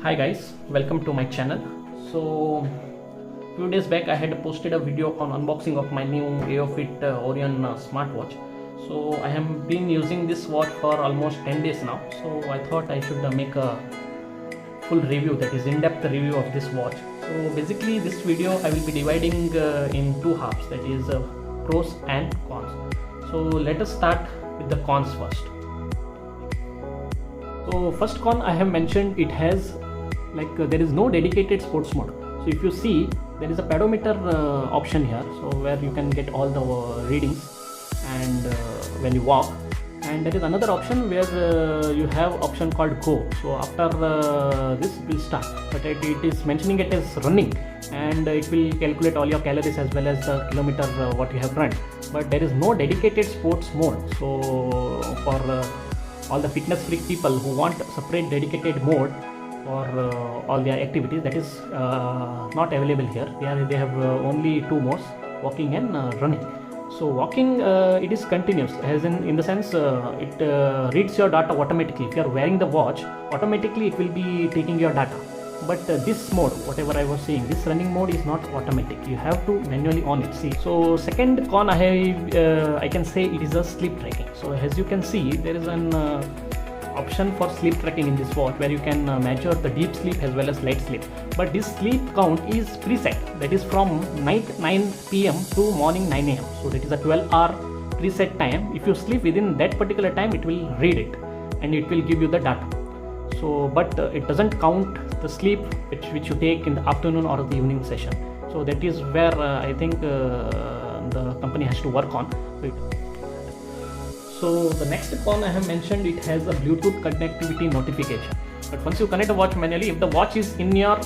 Hi guys, welcome to my channel. So few days back I had posted a video on unboxing of my new AOFit Orion smartwatch. So I have been using this watch for almost 10 days now, so I thought I should make a full review, that is in-depth review of this watch. So basically this video I will be dividing in two halves, that is pros and cons. So let us start with the cons first. So first con, I have mentioned it has there is no dedicated sports mode. So if you see, there is a pedometer option here, so where you can get all the readings and when you walk, and there is another option where you have option called go. So after this will start, but it is mentioning it as running, and it will calculate all your calories as well as the kilometer what you have run, but there is no dedicated sports mode. So for all the fitness freak people who want separate dedicated mode for all their activities, that is not available here. They have only two modes, walking and running. So walking, it is continuous, as in the sense it reads your data automatically. If you are wearing the watch, automatically it will be taking your data. But this mode, whatever I was saying, this running mode is not automatic. You have to manually on it. See, so second con, I can say it is a sleep tracking. So as you can see, there is an option for sleep tracking in this watch, where you can measure the deep sleep as well as light sleep. But this sleep count is preset, that is from night 9 p.m. to morning 9 a.m. So that is a 12-hour preset time. If you sleep within that particular time, it will read it and it will give you the data. So but it doesn't count the sleep which you take in the afternoon or the evening session. So that is where I think the company has to work on. So the next con I have mentioned, it has a Bluetooth connectivity notification. But once you connect the watch manually, if the watch is in your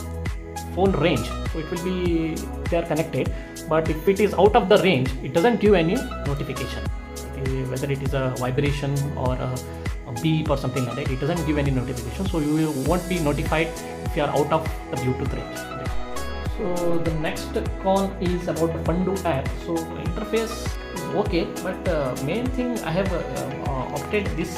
phone range, so it will be they are connected. But if it is out of the range, it doesn't give any notification. Whether it is a vibration or a beep or something like that, it doesn't give any notification. So you won't be notified if you are out of the Bluetooth range. So the next con is about the Fundu app. So the interface is okay, but main thing I have opted this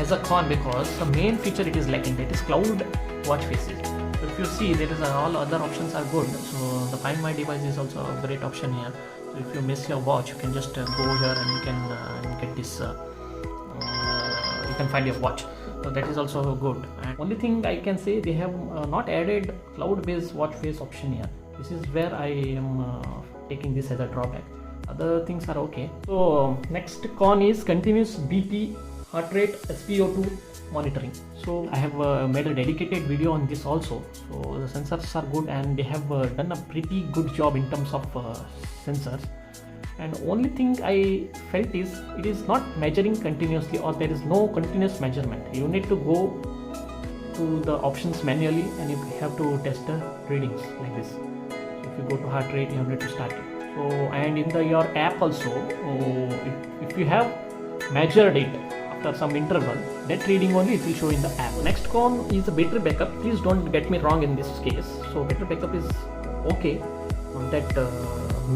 as a con because the main feature it is lacking, that is cloud watch faces. So if you see, there is all other options are good. So the Find My Device is also a great option here. So if you miss your watch, you can just go here and you can get this. You can find your watch. So that is also good. And only thing I can say, they have not added cloud-based watch face option here. This is where I am taking this as a drawback. Other things are okay. So next con is continuous BP, heart rate, SpO2 monitoring. So I have made a dedicated video on this also. So the sensors are good and they have done a pretty good job in terms of sensors. And only thing I felt is it is not measuring continuously, or there is no continuous measurement. You need to go to the options manually and you have to test the readings like this. So if you go to heart rate, you need to start it. So and in your app also, if you have measured it after some interval, that reading only it will show in the app. Next con is the battery backup. Please don't get me wrong in this case. So battery backup is okay, not that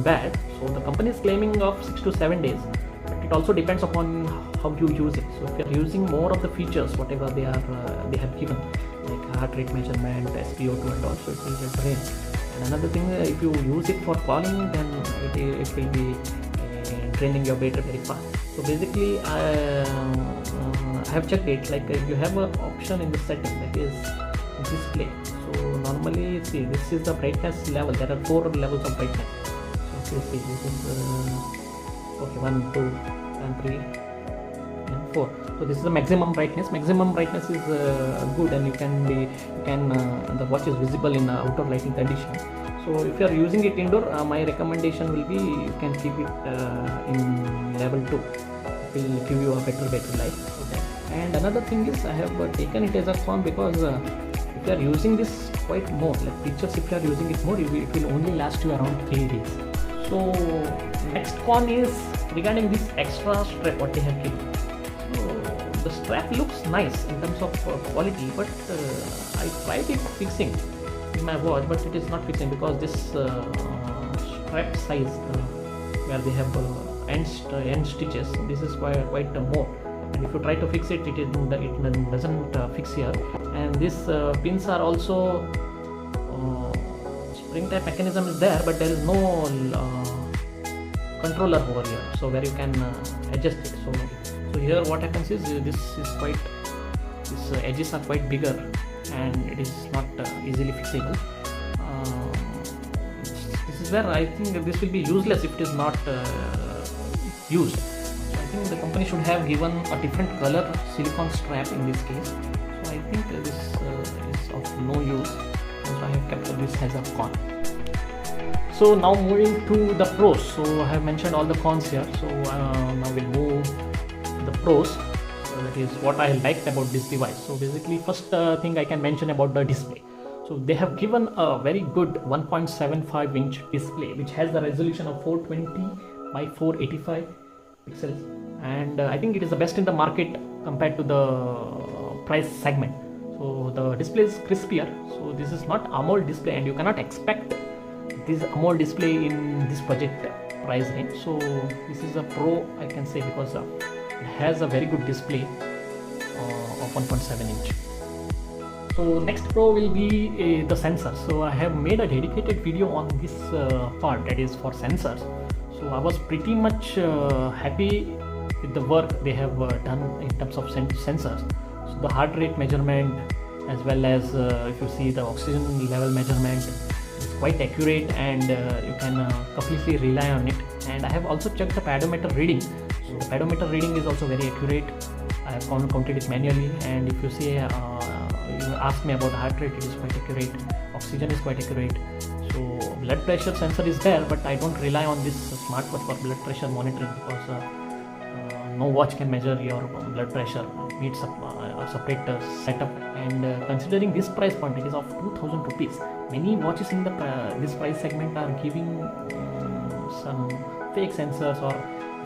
bad. So the company is claiming of 6 to 7 days, but it also depends upon how you use it. So if you are using more of the features whatever they have given, like heart rate measurement, SpO2 and also, it will get drained. And another thing, if you use it for calling, then it will be draining your battery very fast. So basically I have checked it, like you have an option in the setting, that is display. So normally, see, this is the brightness level. There are 4 levels of brightness. So you see, this is okay, 1, 2 and 3 and 4. So this is the maximum brightness. Maximum brightness is good, and the watch is visible in outdoor lighting condition. So if you are using it indoor, my recommendation will be you can keep it in level 2. It will give you a better battery life. Okay. And another thing is, I have taken it as a con because if you are using this quite more, like pictures, if you are using it more, it will only last you around 3 days. So next con is regarding this extra strap what they have given. So the strap looks nice in terms of quality, but I tried it fixing in my watch, but it is not fixing because this strap size where they have end stitches, this is quite more. and if you try to fix it, it doesn't fix here. And these pins are also spring type mechanism is there, but there is no controller over here, so where you can adjust it. So here what happens is these edges are quite bigger, and it is not easily fixable. This is where I think this will be useless if it is not used. So I think the company should have given a different color silicone strap in this case. So I think this is of no use, so I have kept this as a con. So now moving to the pros. So I have mentioned all the cons here, so now we'll move to the pros. So that is what I liked about this device. So basically, first thing I can mention about the display. So they have given a very good 1.75 inch display, which has the resolution of 420 by 485 pixels, and I think it is the best in the market compared to the price segment. So the display is crispier. So this is not AMOLED display, and you cannot expect this AMOLED display in this budget price range. So this is a pro, I can say, because it has a very good display of 1.7 inch. So next pro will be the sensors. So I have made a dedicated video on this part, that is for sensors. So I was pretty much happy with the work they have done in terms of sensors. So the heart rate measurement, as well as if you see the oxygen level measurement, is quite accurate, and you can completely rely on it. And I have also checked the pedometer reading. So the pedometer reading is also very accurate. I have counted it manually, and if you see you ask me about heart rate, it is quite accurate. Oxygen is quite accurate. So blood pressure sensor is there, but I don't rely on this smartwatch for blood pressure monitoring, because no watch can measure your blood pressure. It needs a separate setup. And considering this price point, it is of 2,000 rupees. Many watches in this price segment are giving some fake sensors, or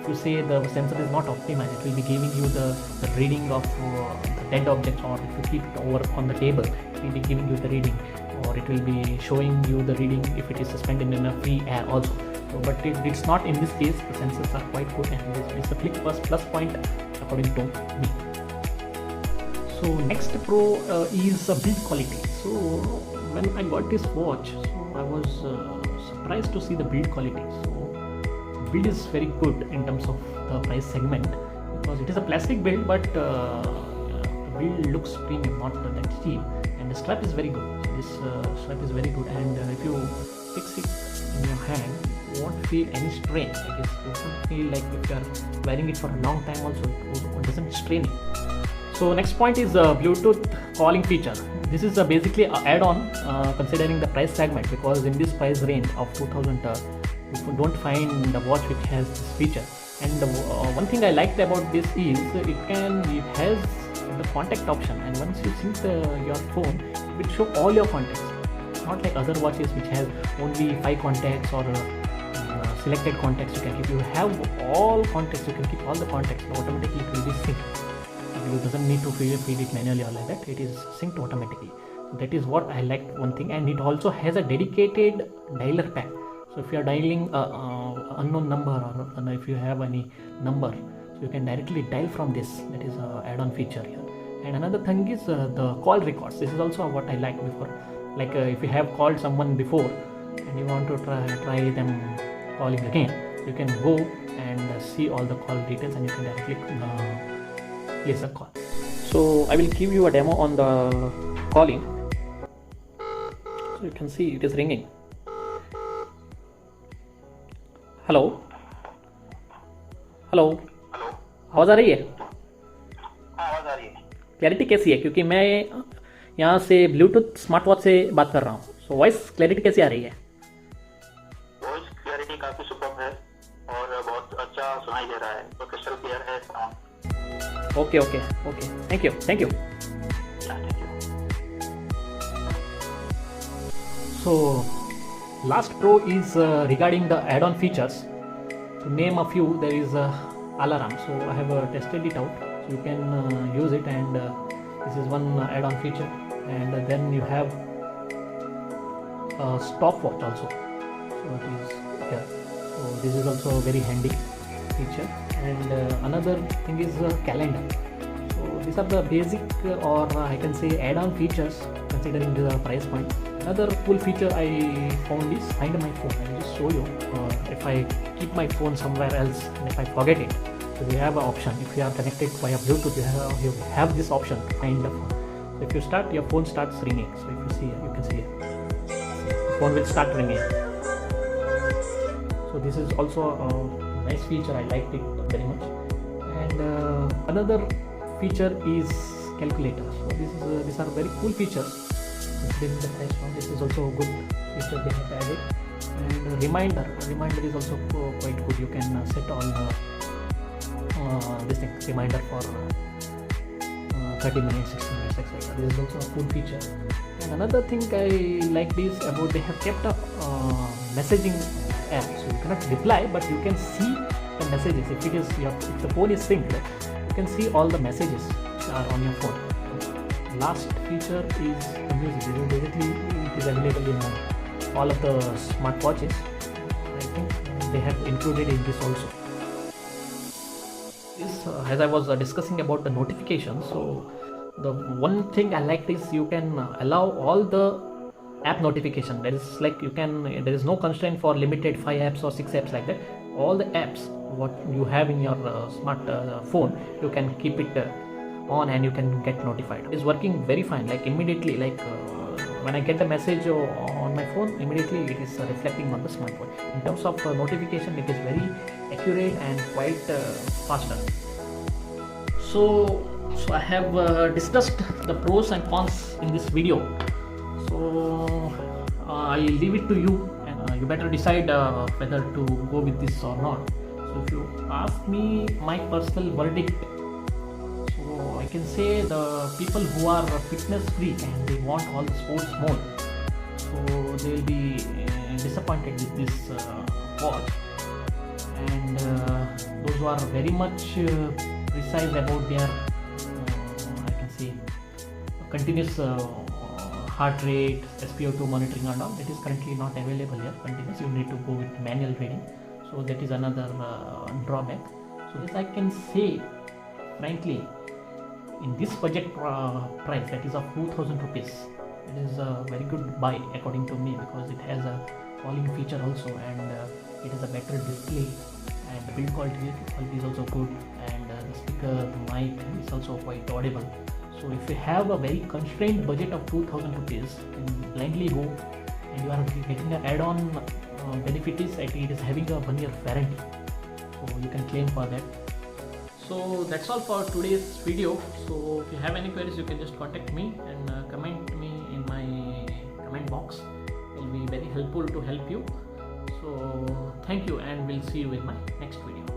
if you say the sensor is not optimized, it will be giving you the reading of the dead objects, or if you keep it over on the table, it will be giving you the reading, or it will be showing you the reading if it is suspended in a free air also. So, but it's not in this case. The sensors are quite good, and this is the plus point according to me. So next pro is build quality. So when I got this watch, so I was surprised to see the build quality. So build is very good in terms of the price segment, because it is a plastic build, but the build looks premium, not that cheap, and the strap is very good. So this strap is very good, and if you fix it in your hand, you won't feel any strain. It doesn't feel like if you are wearing it for a long time also, it doesn't strain you. So next point is Bluetooth calling feature. This is basically an add-on considering the price segment, because in this price range of 2000 you don't find the watch which has this feature. And one thing I liked about this is it has the contact option, and once you sync your phone, it will show all your contacts. Not like other watches which has only 5 contacts or selected contacts you can keep. You have all contacts, you can keep all the contacts, so automatically it will be synced. You doesn't need to feed it manually or like that. It is synced automatically. That is what I liked, one thing. And it also has a dedicated dialer pad. So if you are dialing unknown number, or if you have any number, so you can directly dial from this. That is an add-on feature here. And another thing is the call records. This is also what I liked before. Like if you have called someone before and you want to try them calling again, you can go and see all the call details, and you can directly place a call. So I will give you a demo on the calling. So you can see it is ringing. Hello hello hello, आवाज़ आ रही है? आवाज़ आ रही है। Clarity कैसी है? क्योंकि मैं यहाँ से ब्लूटूथ स्मार्ट वॉच से बात कर रहा हूँ, सो वॉइस क्लैरिटी कैसी आ रही है? वॉइस क्लैरिटी काफ़ी सुपर है और बहुत अच्छा सुनाई दे रहा है, तो क्रिस्टल क्लियर है sound. Okay okay okay, thank you thank you. So last pro is regarding the add-on features. To name a few, there is alarm. So I have tested it out, so you can use it, and this is one add-on feature. And then you have stopwatch also. So it is here. So this is also very handy. feature. And another thing is calendar. So these are the basic or I can say add-on features considering the price point. Another cool feature I found is Find My Phone. I will just show you. If I keep my phone somewhere else and if I forget it, so you have an option. If you are connected via Bluetooth, you have this option to find the phone. So if you start, your phone starts ringing. So if you see here, you can see here, the phone will start ringing. So this is also a nice feature. I liked it very much. And another feature is calculator. So these are very cool features. Considering the price point, this is also a good feature they have added. And reminder is also quite good. You can set on this thing, reminder for 30 minutes, 60 minutes, etc. This is also a cool feature. And another thing I like is about they have kept a messaging app, so you cannot reply, but you can see the messages. If the phone is synced, you can see all the messages which are on your phone. Last feature is the music. Basically, it is available in all of the smartwatches. I think they have included in this also. As I was discussing about the notifications, so the one thing I liked is you can allow all the app notification. There is no constraint for limited 5 apps or 6 apps like that. All the apps what you have in your smart phone, you can keep it on and you can get notified. It's working very fine, like immediately, when I get the message on my phone, immediately it is reflecting on the smartphone. In terms of notification, it is very accurate and quite faster. So I have discussed the pros and cons in this video. So I leave it to you, and you better decide whether to go with this or not. So if you ask me my personal verdict, so I can say the people who are fitness freak and they want all the sports mode, so they will be disappointed with this watch. And those who are very much precise about their I can say continuous heart rate, SpO2 monitoring and all, that is currently not available here. Continuous, you need to go with manual reading. So that is another drawback. So this I can say frankly, in this budget price, that is of 2,000 rupees, it is a very good buy according to me, because it has a falling feature also, and it has a better display, and the build quality is also good, and the speaker, the mic is also quite audible. So if you have a very constrained budget of 2,000 rupees, then blindly go, and you are getting an add-on benefit is that it is having a 1-year warranty, so you can claim for that. So that's all for today's video. So if you have any queries, you can just contact me and comment me in my comment box. It will be very helpful to help you. So thank you, and we'll see you in my next video.